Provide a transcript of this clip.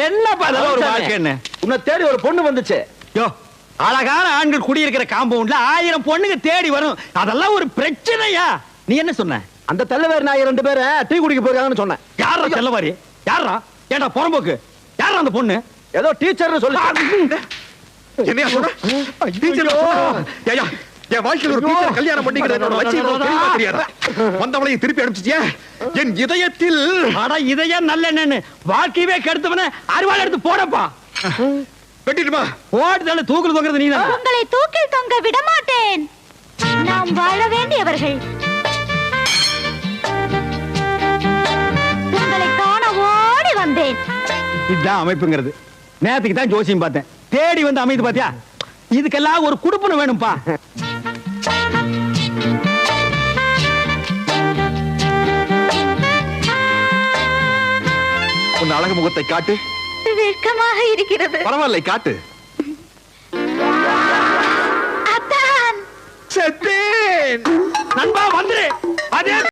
என்னப்பா அதெல்லாம் ஒரு வாழ்க்கைன்னு? உன்னை தேடி ஒரு பொண்ணு வந்துச்சு. யோ, அழகான ஆண்கள் குடியிருக்கிற காம்பவுண்ட்ல 1000 பொண்ணுங்க தேடி வரும். அதெல்லாம் ஒரு பிரச்சனையா? நீ என்ன சொன்ன? அந்த தெல்லவேறு நாய் 2 பேரை டீ குடிக்க போயிருக்காங்கன்னு சொன்னேன். யாரா தெல்லவாரி? யாரா? ஏண்டா புறம்போக்கு? யாரா அந்த பொண்ணு? ஏதோ டீச்சர்னு சொல்லி. என்னையா சொல்ற? டீச்சர் ஏயா, என் வாழ்க்கையில ஒரு டீச்சர் கல்யாணம் பண்ணிக்கிறது என்னோட லட்சியம் தெரியுமா தெரியாதா? வந்தவளையும் திருப்பி அனுப்பிச்சிட்டியா? என் இதயத்தில் அட இதயம் நல்ல என்னன்னு வாழ்க்கையவே கெடுத்தவன அறுவாள் எடுத்து போடப்பா. வெட்டிடுமா? ஓடுதல தூக்குல தொங்குறது நீதான். உங்களை தூக்கில் தொங்க விட மாட்டேன். நாம் வாழ வேண்டியவர்கள். உங்களை காண ஓடி வந்தேன். இதுதான் அமைப்புங்கிறது. நேத்துக்கு தான் ஜோசியம் பார்த்தேன். தேடி வந்து அமைது பாத்தியா? இதுக்கெல்லாம் ஒரு குடுப்பன வேணும்பா. உன் அழகு முகத்தை காட்டு. வெட்கமாக இருக்கிறது. பரவாயில்லை, காட்டு. அத்தான், செத்தேன். நண்பா வந்துரு. அதே